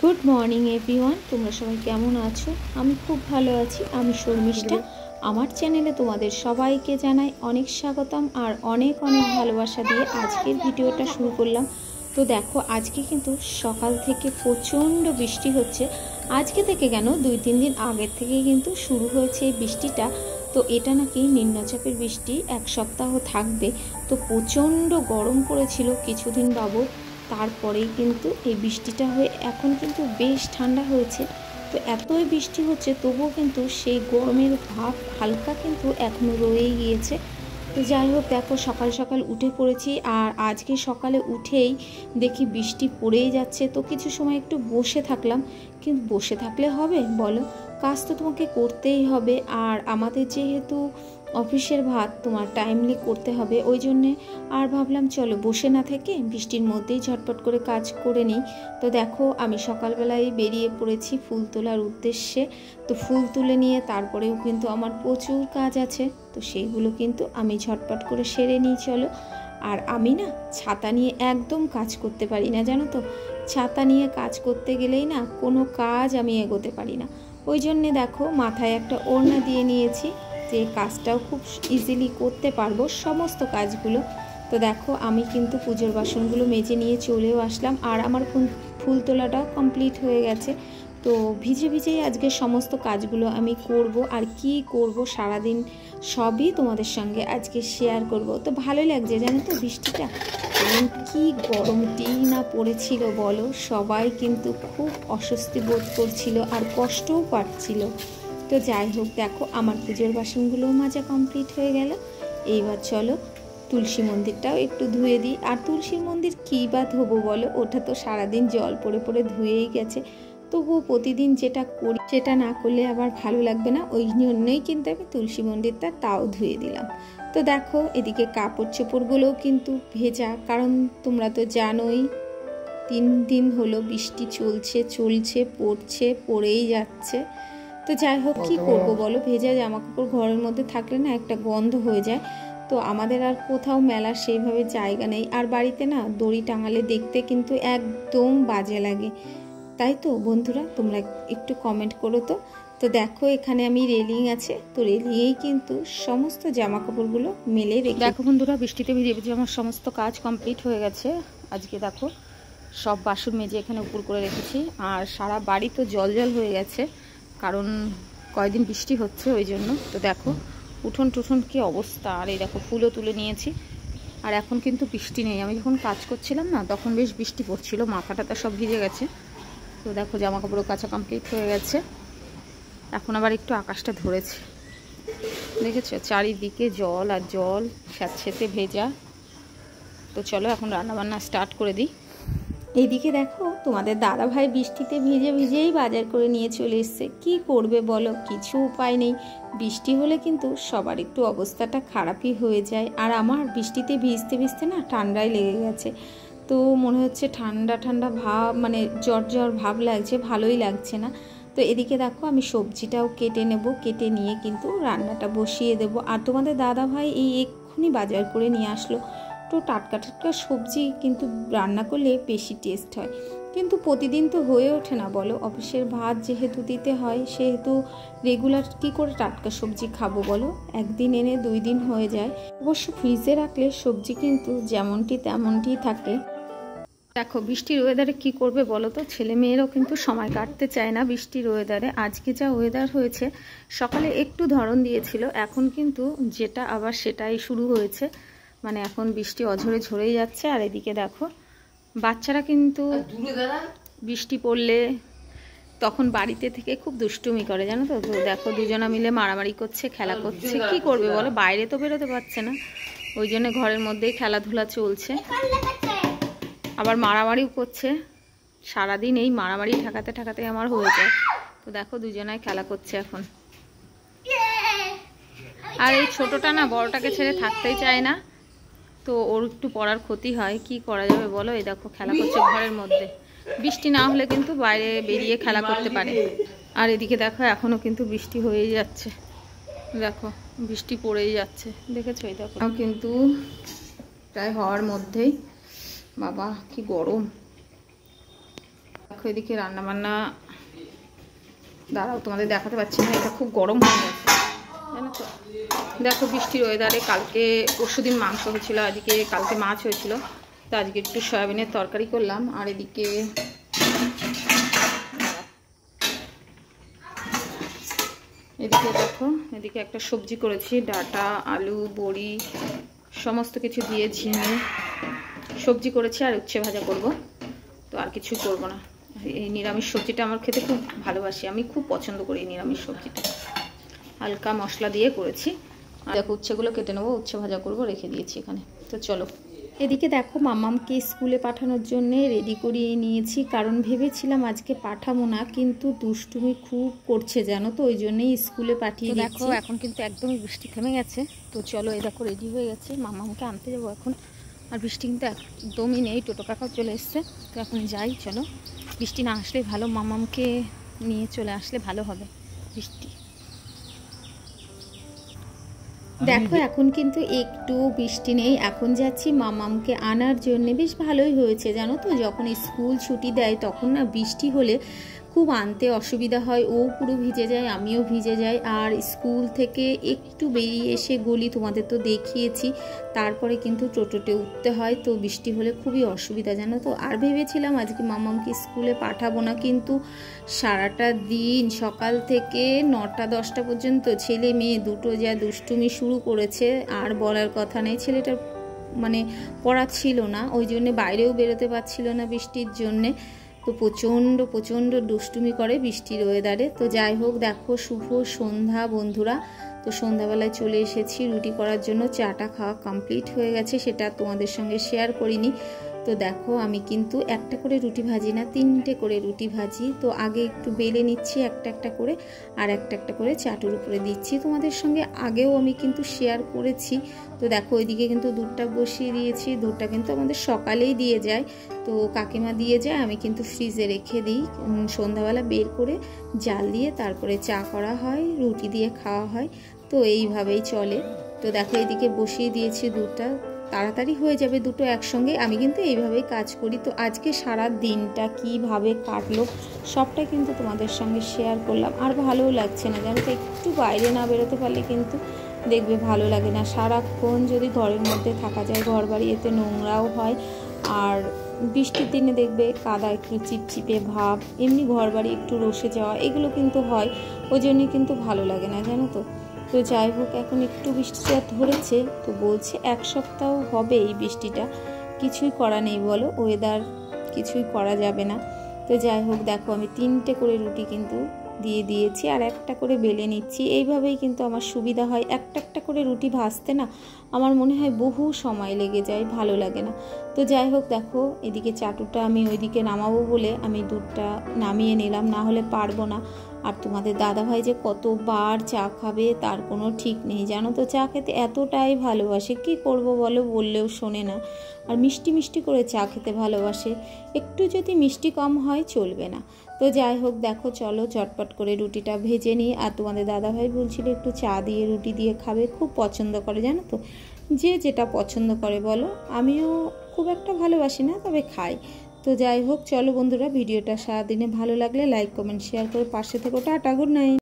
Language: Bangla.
গুড মর্নিং এভরিওয়ান, তোমরা সবাই কেমন আছো? আমি খুব ভালো আছি। আমি শর্মিষ্ঠা। আমার চ্যানেলে তোমাদের সবাইকে জানাই অনেক স্বাগতম আর অনেক অনেক ভালোবাসা দিয়ে আজকের ভিডিওটা শুরু করলাম। তো দেখো, আজকে কিন্তু সকাল থেকে প্রচণ্ড বৃষ্টি হচ্ছে। আজকে থেকে কেন, 2-3 দিন আগের থেকেই কিন্তু শুরু হয়েছে এই বৃষ্টিটা। তো এটা নাকি নিম্নচাপের বৃষ্টি, 1 সপ্তাহ থাকবে। তো প্রচণ্ড গরম পড়েছিল কিছুদিন বাবদ, তারপরেই কিন্তু এই বৃষ্টিটা হয়ে এখন কিন্তু বেশ ঠান্ডা হয়েছে। তো এতই বৃষ্টি হচ্ছে তবুও কিন্তু সেই গরমের ভাব হালকা কিন্তু এখনও রয়েই গিয়েছে। তো যাই হোক, দেখো সকাল সকাল উঠে পড়েছি আর আজকে সকালে উঠেই দেখি বৃষ্টি পড়েই যাচ্ছে। তো কিছু সময় একটু বসে থাকলাম, কিন্তু বসে থাকলে হবে বলো? কাজ তো তোমাকে করতেই হবে। আর আমাদের যেহেতু অফিসের ভাত তোমার টাইমলি করতে হবে, ওই জন্যে আর ভাবলাম চলো বসে না থেকে বৃষ্টির মধ্যেই ঝটপট করে কাজ করে নিই। তো দেখো, আমি সকালবেলায় বেরিয়ে পড়েছি ফুল তোলার উদ্দেশ্যে। তো ফুল তুলে নিয়ে তারপরেও কিন্তু আমার প্রচুর কাজ আছে, তো সেইগুলো কিন্তু আমি ঝটপট করে সেরে নিই চলো। আর আমি না ছাতা নিয়ে একদম কাজ করতে পারি না, জানো তো। ছাতা নিয়ে কাজ করতে গেলেই না কোনো কাজ আমি এগোতে পারি না। ওই জন্যে দেখো মাথায় একটা ওড়না দিয়ে নিয়েছি, যে কাজটাও খুব ইজিলি করতে পারবো সমস্ত কাজগুলো। তো দেখো, আমি কিন্তু পুজোর বাসনগুলো মেজে নিয়ে চলেও আসলাম আর আমার ফুল তোলাটাও কমপ্লিট হয়ে গেছে। তো ভিজে ভিজেই আজকে সমস্ত কাজগুলো আমি করব। আর কি করব সারাদিন সবই তোমাদের সঙ্গে আজকে শেয়ার করব। তো ভালোই লাগছে জানো তো বৃষ্টিটা, কারণ কি গরমটি না পড়েছিল বলো। সবাই কিন্তু খুব অস্বস্তি বোধ করছিল আর কষ্টও পাচ্ছিল। তো যাই হোক, দেখো আমার পুজোর বাসনগুলোও মাজা কমপ্লিট হয়ে গেল। এইবার চলো তুলসী মন্দিরটাও একটু ধুয়ে দিই। আর তুলসীর মন্দির কী বা ধোবো বলো, ওটা তো সারাদিন জল পড়ে পড়ে ধুয়েই গেছে। তবুও প্রতিদিন যেটা করি সেটা না করলে আবার ভালো লাগবে না, ওই জন্যই কিন্তু আমি তুলসী মন্দিরটা তাও ধুয়ে দিলাম। তো দেখো এদিকে কাপড় চোপড়গুলোও কিন্তু ভেজা, কারণ তোমরা তো জানোই 3 দিন হলো বৃষ্টি চলছে পড়েই যাচ্ছে। তো যাই হোক, কী করবো বলো, ভেজা জামা কাপড় ঘরের মধ্যে থাকলে না একটা গন্ধ হয়ে যায়। তো আমাদের আর কোথাও মেলার সেইভাবে জায়গা নেই, আর বাড়িতে না দড়ি টাঙালে দেখতে কিন্তু একদম বাজে লাগে। তাই তো বন্ধুরা, তোমরা একটু কমেন্ট করো তো। তো দেখো এখানে আমি রেলিং আছে, তো রেলিংয়েই কিন্তু সমস্ত জামা কাপড়গুলো মেলে রেখে। দেখো বন্ধুরা, বৃষ্টিতে ভিজে ভিজে আমার সমস্ত কাজ কমপ্লিট হয়ে গেছে। আজকে দেখো সব বাসন মেজে এখানে উপর করে রেখেছি, আর সারা বাড়ি তো জল জল হয়ে গেছে, কারণ কয়েকদিন বৃষ্টি হচ্ছে ওই জন্য। তো দেখো উঠোন টুঠোন কী অবস্থা। আর এই দেখো ফুলও তুলে নিয়েছি। আর এখন কিন্তু বৃষ্টি নেই, আমি যখন কাজ করছিলাম না তখন বেশ বৃষ্টি পড়ছিল, মাথাটা সব ভিজে গেছে। তো দেখো জামা কাপড়ও কাচা কমপ্লিট হয়ে গেছে। এখন আবার একটু আকাশটা ধরেছে, দেখেছো চারিদিকে জল আর জল, স্যাঁতসেঁতে ভেজা। তো চলো এখন রান্নাবান্না স্টার্ট করে দিই। এইদিকে দেখো তোমাদের দাদা ভাই বৃষ্টিতে ভিজে ভিজেই বাজার করে নিয়ে চলে এসছে। কি করবে বলো, কিছু উপায় নেই। বৃষ্টি হলে কিন্তু সবার একটু অবস্থাটা খারাপই হয়ে যায়। আর আমার বৃষ্টিতে ভিজতে ভিজতে না ঠান্ডাই লেগে গেছে। তো মনে হচ্ছে ঠান্ডা ঠান্ডা ভাব, মানে জ্বর জ্বর ভাব লাগছে, ভালোই লাগছে না। তো এদিকে দেখো আমি সবজিটাও কেটে নেব, কেটে নিয়ে কিন্তু রান্নাটা বসিয়ে দেব। আর তোমাদের দাদা ভাই এই এক্ষুনি বাজার করে নিয়ে আসলো। তো টাটকা টাটকা সবজি কিন্তু রান্না করলে বেশি টেস্ট হয়, কিন্তু প্রতিদিন তো হয়ে ওঠে না বলো। অফিসের ভাত যেহেতু দিতে হয়, সেহেতু রেগুলার কী করে টাটকা সবজি খাবো বলো। একদিন এনে 2 দিন হয়ে যায়। অবশ্য ফ্রিজে রাখলে সবজি কিন্তু যেমনটি তেমনটি থাকে। দেখো বৃষ্টির ওয়েদারে কি করবে বলো তো, ছেলে মেয়েরাও কিন্তু সময় কাটতে চায় না বৃষ্টির ওয়েদারে। আজকে যা ওয়েদার হয়েছে, সকালে একটু ধরন দিয়েছিল, এখন কিন্তু যেটা আবার সেটাই শুরু হয়েছে। মানে এখন বৃষ্টি অঝরে ঝরেই যাচ্ছে। আর এদিকে দেখো বাচ্চারা কিন্তু বৃষ্টি পড়লে তখন বাড়িতে থেকে খুব দুষ্টুমি করে, জানো তো। তো দেখো দুজনা মিলে মারামারি করছে, খেলা করছে। কি করবে বলো, বাইরে তো বেরোতে পারছে না, ওই জন্য ঘরের মধ্যেই খেলাধুলা চলছে। আবার মারামারিও করছে, সারাদিন এই মারামারি ঠেকাতে ঠেকাতে আমার হয়ে যায়। তো দেখো দুজনাই খেলা করছে এখন। আর এই ছোটটা না বড়টাকে ছেড়ে থাকতেই চায় না, তো ওর একটু পড়ার ক্ষতি হয়। কি করা যাবে বলো। এই দেখো খেলা করছে ঘরের মধ্যে, বৃষ্টি না হলে কিন্তু বাইরে বেরিয়ে খেলা করতে পারে। আর এদিকে দেখো এখনো কিন্তু বৃষ্টি হয়েই যাচ্ছে, দেখো বৃষ্টি পড়েই যাচ্ছে, দেখেছো। এই দেখো কিন্তু প্রায় হওয়ার মধ্যেই। বাবা কি গরম। দেখো এদিকে রান্নাবান্না, দাঁড়াও তোমাদের দেখাতে পাচ্ছি না, এটা খুব গরম হয়ে গেছে জানো তো। দেখো বৃষ্টির ওয়েদারে, কালকে পরশুদিন মাংস হয়েছিল, এদিকে কালকে মাছ হয়েছিল, তো আজকে একটু সয়াবিনের তরকারি করলাম। আর এদিকে দেখো এদিকে একটা সবজি করেছি, ডাঁটা, আলু, বড়ি সমস্ত কিছু দিয়ে ঝিঙে সবজি করেছি, আর উচ্ছে ভাজা করব। তো আর কিছু করব না। এই নিরামিষ সবজিটা আমার খেতে খুব ভালোবাসি, আমি খুব পছন্দ করি এই নিরামিষ সবজিটা। হালকা মশলা দিয়ে করেছি। আর দেখো উচ্ছেগুলো কেটে নেবো, উচ্ছে ভাজা করব, রেখে দিয়েছি এখানে। তো চলো। এদিকে দেখো মাম্মামকে স্কুলে পাঠানোর জন্য রেডি করিয়ে নিয়েছি, কারণ ভেবেছিলাম আজকে পাঠাবো না, কিন্তু দুষ্টুমি খুব করছে জানো তো, ওই জন্যই স্কুলে পাঠিয়ে দিচ্ছি। দেখো এখন কিন্তু একদমই বৃষ্টি থেমে গেছে। তো চলো, এই দেখো রেডি হয়ে গেছে, মাম্মামকে আনতে যাবো এখন। আর বৃষ্টি কিন্তু একদমই নেই, টোটো কাকাও চলে এসছে। তো এখন যাই, চলো। বৃষ্টি না আসলে ভালো, মাম্মামকে নিয়ে চলে আসলে ভালো হবে বৃষ্টি। দেখো এখন কিন্তু একটু বৃষ্টি নেই, এখন যাচ্ছি মামামকে আনার জন্য। বেশ ভালোই হয়েছে জানো তো, যখন স্কুল ছুটি দেয় তখন না বৃষ্টি হলে খুব আনতে অসুবিধা হয়, ও পুরো ভিজে যায়, আমিও ভিজে যাই। আর স্কুল থেকে একটু বেরিয়ে এসে গলি, তোমাদের তো দেখিয়েছি, তারপরে কিন্তু টোটোতে উঠতে হয়। তো বৃষ্টি হলে খুবই অসুবিধা জানো তো। আর ভেবেছিলাম আজকে মামামকে স্কুলে পাঠাবো না, কিন্তু সারাটা দিন সকাল থেকে 9টা-10টা পর্যন্ত ছেলে মেয়ে দুটো যা দুষ্টুমি শুরু করেছে, আর বলার কথা নেই। ছেলেটার মানে পড়া ছিল না, ওই জন্যে বাইরেও বেরোতে পারছিল না বৃষ্টির জন্যে। তো প্রচণ্ড দুষ্টুমি করে বৃষ্টির ওয়েদারে। তো যাই হোক, দেখো শুভ সন্ধ্যা বন্ধুরা। তো সন্ধ্যাবেলায় চলে এসেছি রুটি করার জন্য, চাটা খাওয়া কমপ্লিট হয়ে গেছে, সেটা তোমাদের সঙ্গে শেয়ার করিনি। তো দেখো আমি কিন্তু একটা করে রুটি ভাজি না, 3টে করে রুটি ভাজি। তো আগে একটু বেলে নিচ্ছি একটা একটা করে, আর একটা একটা করে চাটুর উপরে দিচ্ছি। তোমাদের সঙ্গে আগেও আমি কিন্তু শেয়ার করেছি। তো দেখো ওইদিকে কিন্তু দুধটা বসিয়ে দিয়েছি, দুধটা কিন্তু আমাদের সকালেই দিয়ে যায়, তো কাকিমা দিয়ে যায়, আমি কিন্তু ফ্রিজে রেখে দিই। সন্ধ্যাবেলা বের করে জাল দিয়ে তারপরে চা করা হয়, রুটি দিয়ে খাওয়া হয়। তো এইভাবেই চলে। তো দেখো এইদিকে বসিয়ে দিয়েছি দুধটা, তাড়াতাড়ি হয়ে যাবে দুটো একসঙ্গে। আমি কিন্তু এইভাবেই কাজ করি। তো আজকে সারা দিনটা কিভাবে কাটলো সবটা কিন্তু তোমাদের সঙ্গে শেয়ার করলাম। আর ভালোও লাগছে না জানো তো, একটু বাইরে না বেরোতে পারলে কিন্তু দেখবে ভালো লাগে না। সারাক্ষণ যদি ঘরের মধ্যে থাকা যায়, ঘর বাড়ি এতে নোংরাও হয়, আর বৃষ্টির দিনে দেখবে কাদা একটু চিপচিপে ভাব, এমনি ঘর বাড়ি একটু রসে যাওয়া, এগুলো কিন্তু হয়, ওই জন্যই কিন্তু ভালো লাগে না জানো তো। তো যাই হোক, এখন একটু বৃষ্টিটা ধরেছে, তো বলছে 1 সপ্তাহ হবে এই বৃষ্টিটা, কিছুই করা নেই বলো, ওয়েদার কিছুই করা যাবে না। তো যাই হোক, দেখো আমি 3টে করে রুটি কিন্তু দিয়ে দিয়েছি, আর একটা করে বেলে নিচ্ছি। এইভাবেই কিন্তু আমার সুবিধা হয়, একটা একটা করে রুটি ভাজতে না আমার মনে হয় বহু সময় লেগে যায়, ভালো লাগে না। তো যাই হোক, দেখো এদিকে চাটুটা আমি ওইদিকে নামাবো বলে আমি দুধটা নামিয়ে নিলাম, না হলে পারবো না। আর তোমাদের দাদাভাই যে কতবার চা খাবে তার কোনো ঠিক নেই জানো তো, চা খেতে এতটাই ভালোবাসে, কি করব বলো, বললেও শোনে না। আর মিষ্টি মিষ্টি করে চা খেতে ভালোবাসে, একটু যদি মিষ্টি কম হয় চলবে না। তো যাই হোক, দেখো চলো ঝটপট করে রুটিটা ভেজে নিই। আর তোমাদের দাদাভাই বলছিল একটু চা দিয়ে রুটি দিয়ে খাবে, খুব পছন্দ করে জানো তো, যে যেটা পছন্দ করে বলো, আমিও খুব একটা ভালোবাসি না, তবে খাই। তো যাই হোক, চলো বন্ধুরা, ভিডিওটা সারাদিনে ভালো লাগলে লাইক কমেন্ট শেয়ার করে পাশে থেকো। Tata, good night.